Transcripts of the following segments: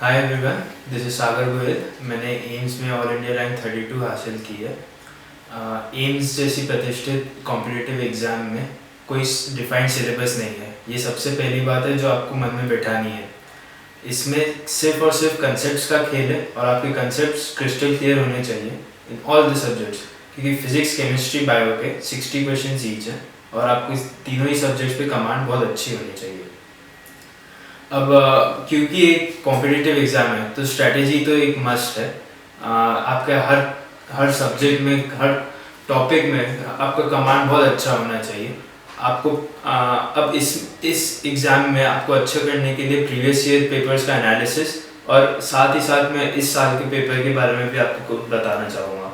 Hi everyone, this is सागर गोयल। मैंने AIIMS में all India rank 32 हासिल की है। एम्स जैसी प्रतिष्ठित कॉम्पिटिटिव एग्ज़ाम में कोई डिफाइंड सिलेबस नहीं है। ये सबसे पहली बात है जो आपको मन में बैठानी है। इसमें सिर्फ और सिर्फ कंसेप्ट्स का खेल है और आपके कंसेप्ट्स क्रिस्टल क्लियर होने चाहिए इन ऑल द सब्जेक्ट्स, क्योंकि फिजिक्स, केमिस्ट्री, बायो के 60 क्वेश्चन ईच हैं और आपको इस तीनों ही सब्जेक्ट्स पे कमांड बहुत अच्छी होनी चाहिए। अब क्योंकि एक कॉम्पिटिटिव एग्ज़ाम है तो स्ट्रैटेजी तो एक मस्ट है। आपके हर हर सब्जेक्ट में, हर टॉपिक में आपका कमांड बहुत अच्छा होना चाहिए। आपको अब इस एग्ज़ाम में आपको अच्छा करने के लिए प्रीवियस ईयर पेपर्स का एनालिसिस और साथ ही साथ मैं इस साल के पेपर के बारे में भी आपको बताना चाहूँगा।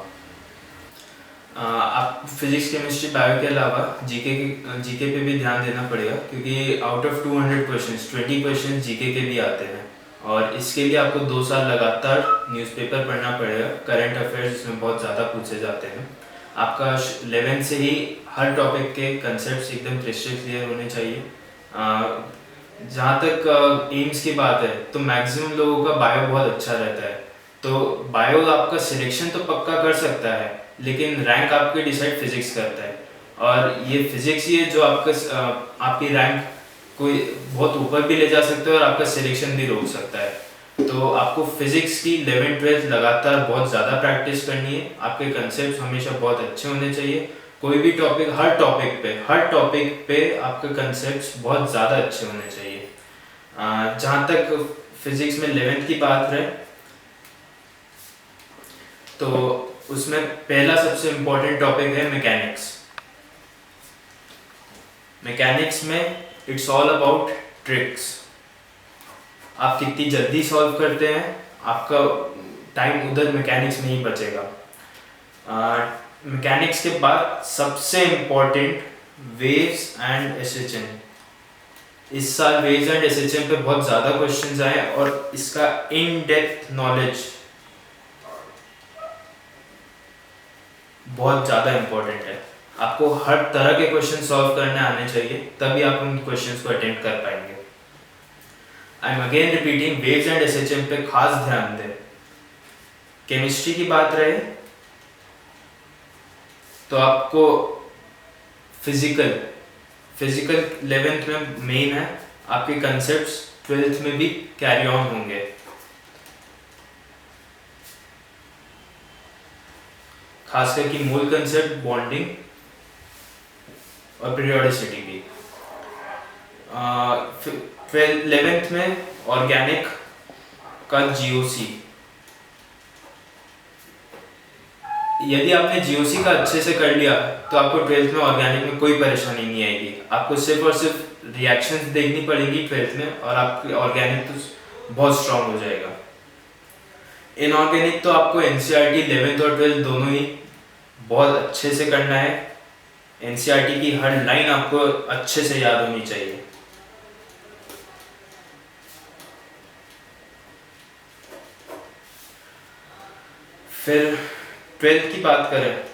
आप फिजिक्स, केमिस्ट्री, बायो के अलावा जीके पे भी ध्यान देना पड़ेगा, क्योंकि out of 200 questions 20 question GK के भी आते हैं और इसके लिए आपको 2 साल लगातार न्यूज़पेपर पढ़ना पड़ेगा। करंट अफेयर्स इसमें बहुत ज़्यादा पूछे जाते हैं। आपका 11 से ही हर टॉपिक के कंसेप्ट एकदम क्रिस्टल क्लियर होने चाहिए। जहाँ तक एम्स की बात है तो मैक्सिमम लोगों का बायो बहुत अच्छा रहता है, तो बायो आपका सिलेक्शन तो पक्का कर सकता है, लेकिन रैंक आपके डिसाइड फिजिक्स करता है। और ये फिजिक्स ही है जो आपकी रैंक कोई बहुत ऊपर भी ले जा सकता है और आपका सिलेक्शन भी रोक सकता है। तो आपको फिजिक्स की 11th-12th लगातार बहुत ज़्यादा प्रैक्टिस करनी है। आपके कंसेप्ट हमेशा बहुत अच्छे होने चाहिए। कोई भी टॉपिक, हर टॉपिक पे आपके कंसेप्ट बहुत ज़्यादा अच्छे होने चाहिए। जहाँ तक फिजिक्स में 11th की बात रहे तो उसमें पहला सबसे इम्पोर्टेंट टॉपिक है मैकेनिक्स। मैकेनिक्स में इट्स ऑल अबाउट ट्रिक्स। आप कितनी जल्दी सॉल्व करते हैं, आपका टाइम उधर मैकेनिक्स में ही बचेगा। मैकेनिक्स के बाद सबसे इम्पोर्टेंट वेव्स एंड एसएचएम। इस साल वेव्स एंड एसएचएम पे बहुत ज़्यादा क्वेश्चंस आए और इसका इन डेप्थ नॉलेज बहुत ज़्यादा इम्पोर्टेंट है। आपको हर तरह के क्वेश्चन सॉल्व करने आने चाहिए, तभी आप उन क्वेश्चंस को अटेम्प्ट कर पाएंगे। I am again repeating, waves and SHM पे खास ध्यान दें। केमिस्ट्री की बात रहे तो आपको फिजिकल 11th में मेन है। आपके कंसेप्ट्स 12th में भी कैरी ऑन होंगे। खासकर कि मूल कंसेप्ट, बॉन्डिंग और पीरियोडिसिटी की। 11th में ऑर्गेनिक का जीओसी। यदि आपने जीओसी का अच्छे से कर लिया तो आपको 12th में ऑर्गेनिक में कोई परेशानी नहीं आएगी। आपको सिर्फ और सिर्फ रिएक्शंस देखनी पड़ेंगी 12th में और आपकी ऑर्गेनिक तो बहुत स्ट्रांग हो जाएगा। इनऑर्गेनिक तो आपको एनसीईआरटी 11th और 12th दोनों ही बहुत अच्छे से करना है। एनसीईआरटी की हर लाइन आपको अच्छे से याद होनी चाहिए। फिर 12th की बात करें,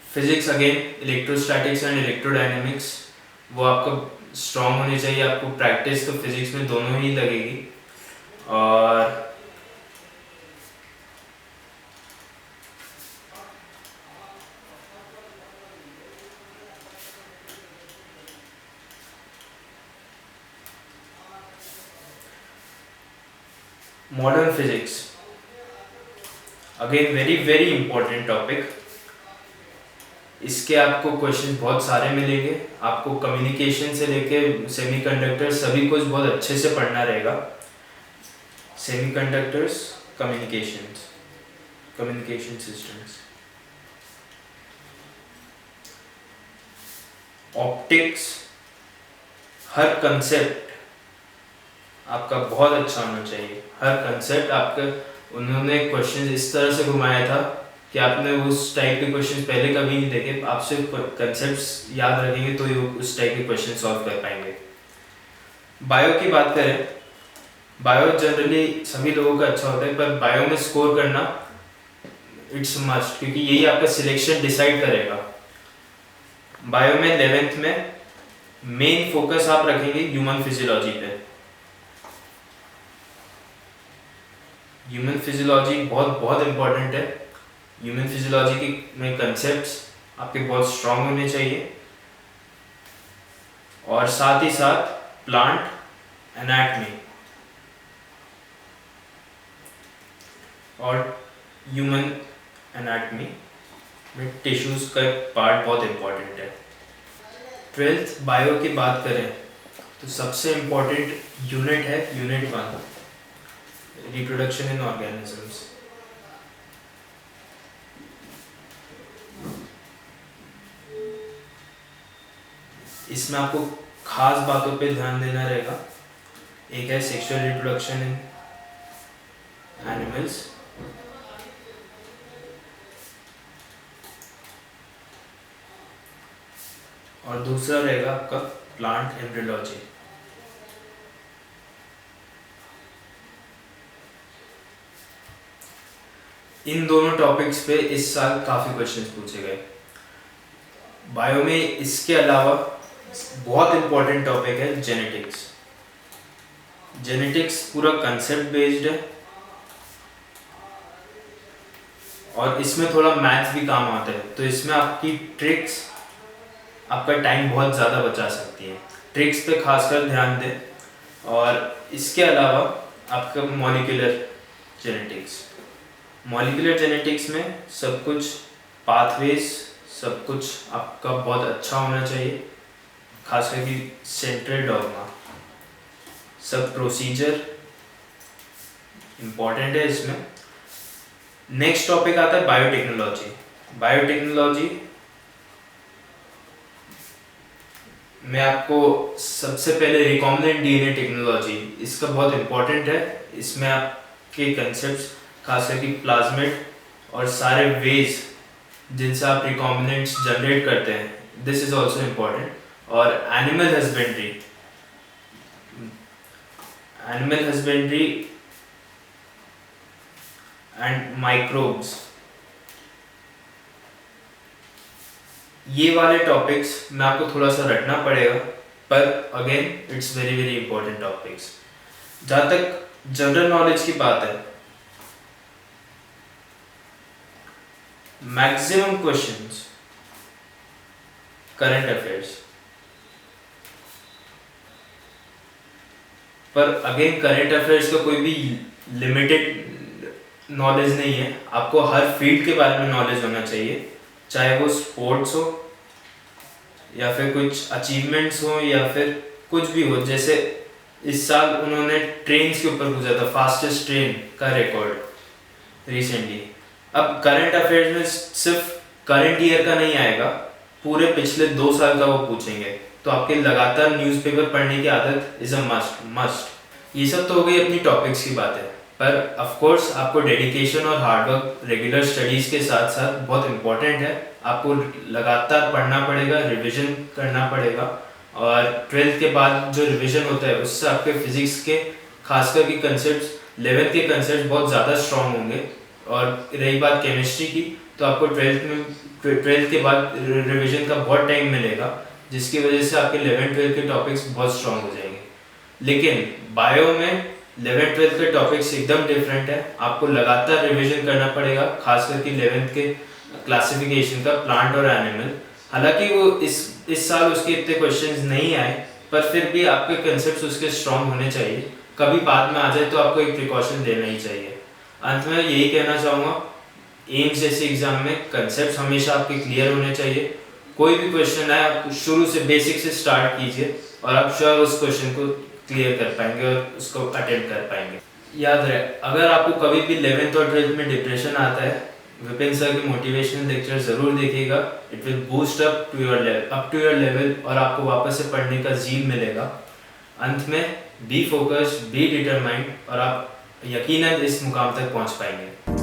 physics again, electrostatics and electrodynamics वो आपको स्ट्रांग होनी चाहिए। आपको प्रैक्टिस तो फिजिक्स में दोनों ही लगेगी। और modern physics again very very important topic. इसके आपको क्वेश्चन बहुत सारे मिलेंगे। आपको कम्युनिकेशन से लेके सेमीकंडक्टर सभी कुछ बहुत अच्छे से पढ़ना रहेगा। सेमीकंडक्टर्स, कम्युनिकेशन सिस्टम्स, ऑप्टिक्स, हर कंसेप्ट आपका बहुत अच्छा होना चाहिए। हर कंसेप्ट आपका, उन्होंने क्वेश्चन इस तरह से घुमाया था कि आपने उस टाइप के क्वेश्चन पहले कभी नहीं देखे। आप सिर्फ कंसेप्ट्स याद रखेंगे तो ही उस टाइप के क्वेश्चन सॉल्व कर पाएंगे। बायो की बात करें, बायो जनरली सभी लोगों का अच्छा होता है, पर बायो में स्कोर करना इट्स मस्ट, क्योंकि यही आपका सिलेक्शन डिसाइड करेगा। बायो में 11th में मेन फोकस आप रखेंगे ह्यूमन फिजियोलॉजी पे। ह्यूमन फिजियोलॉजी बहुत बहुत इम्पोर्टेंट है। ह्यूमन फिजियोलॉजी की में कंसेप्ट्स आपके बहुत स्ट्रांग होने चाहिए, और साथ ही साथ प्लांट एनाटमी और ह्यूमन एनाटमी में टिश्यूज का पार्ट बहुत इम्पोर्टेंट है। 12th बायो की बात करें तो सबसे इम्पोर्टेंट यूनिट है यूनिट 1, रिप्रोडक्शन इन ऑर्गेनिजम्स। इसमें आपको खास बातों पे ध्यान देना रहेगा। एक है सेक्सुअल रिप्रोडक्शन इन एनिमल्स, और दूसरा रहेगा आपका प्लांट एम्ब्रियोलॉजी। इन दोनों टॉपिक्स पे इस साल काफी क्वेश्चंस पूछे गए। बायो में इसके अलावा बहुत इंपॉर्टेंट टॉपिक है जेनेटिक्स। जेनेटिक्स पूरा कंसेप्ट बेस्ड है, और इसमें थोड़ा मैथ्स भी काम आता है, तो इसमें आपकी ट्रिक्स आपका टाइम बहुत ज़्यादा बचा सकती है। ट्रिक्स पे खासकर ध्यान दें। और इसके अलावा आपका मॉलिक्यूलर जेनेटिक्स में सब कुछ पाथवेज सब कुछ आपका बहुत अच्छा होना चाहिए, खासकर कि सेंट्रल डॉग्मा सब प्रोसीजर इम्पॉर्टेंट है इसमें। नेक्स्ट टॉपिक आता है बायोटेक्नोलॉजी मैं आपको सबसे पहले रिकॉम्बिनेंट डीएनए टेक्नोलॉजी, इसका बहुत इम्पोर्टेंट है। इसमें आपके कंसेप्ट्स खास करके प्लाज्मिड और सारे वेज जिनसे आप रिकॉम्बिनेंट्स जनरेट करते हैं, दिस इज ऑल्सो इम्पोर्टेंट। और एनिमल हस्बेंड्री एंड माइक्रोब्स, ये वाले टॉपिक्स में आपको थोड़ा सा रटना पड़ेगा, पर again it's very very important topics. जहाँ तक जनरल नॉलेज की बात है, मैक्सिमम क्वेश्चंस करंट अफेयर्स, पर अगेन करंट अफेयर्स का कोई भी लिमिटेड नॉलेज नहीं है। आपको हर फील्ड के बारे में नॉलेज होना चाहिए, चाहे वो स्पोर्ट्स हो या फिर कुछ अचीवमेंट्स हो या फिर कुछ भी हो। जैसे इस साल उन्होंने ट्रेन्स के ऊपर पूछा था, फास्टेस्ट ट्रेन का रिकॉर्ड रिसेंटली। अब करंट अफेयर्स में सिर्फ करंट ईयर का नहीं आएगा, पूरे पिछले 2 साल का वो पूछेंगे, तो आपके लगातार न्यूज़पेपर पढ़ने की आदत इज अ मस्ट। ये सब तो हो गई अपनी टॉपिक्स की बात है, पर ऑफ कोर्स आपको डेडिकेशन और हार्डवर्क रेगुलर स्टडीज़ के साथ साथ बहुत इम्पोर्टेंट है। आपको लगातार पढ़ना पड़ेगा, रिवीजन करना पड़ेगा, और 12th के बाद जो रिवीजन होता है उससे आपके फिजिक्स के खासकर के कंसेप्ट्स, 11th के कंसेप्ट बहुत ज़्यादा स्ट्रॉन्ग होंगे। और रही बात केमिस्ट्री की, तो आपको 12th के बाद रिवीजन का बहुत टाइम मिलेगा, जिसकी वजह से आपके 11th-12th के टॉपिक्स बहुत स्ट्रॉन्ग हो जाएंगे। लेकिन बायो में 11th-12th के टॉपिक्स एकदम डिफरेंट है, आपको लगातार रिवीजन करना पड़ेगा, खास करके 11th के क्लासिफिकेशन का प्लांट और एनिमल। हालांकि वो इस साल उसके इतने क्वेश्चंस नहीं आए, पर फिर भी आपके कंसेप्ट्स उसके स्ट्रॉन्ग होने चाहिए। कभी बाद में आ जाए तो आपको एक प्रिकॉशन देना ही चाहिए। अंत में यही कहना चाहूँगा, एम्स जैसे एग्जाम में कंसेप्ट हमेशा आपके क्लियर होने चाहिए। कोई भी क्वेश्चन आए, आप शुरू से बेसिक से स्टार्ट कीजिए, और आप श्योर उस क्वेश्चन को क्लियर कर पाएंगे और उसको अटेम्प्ट कर पाएंगे। याद रहे, अगर आपको कभी भी 11th और 12th में डिप्रेशन आता है, विपिन सर की मोटिवेशनल लेक्चर जरूर देखिएगा। It will boost up to your level, और आपको वापस से पढ़ने का ज़ील मिलेगा। अंत में बी फोकस्ड, बी डिटरमाइंड, और आप यकीनन इस मुकाम तक पहुंच पाएंगे।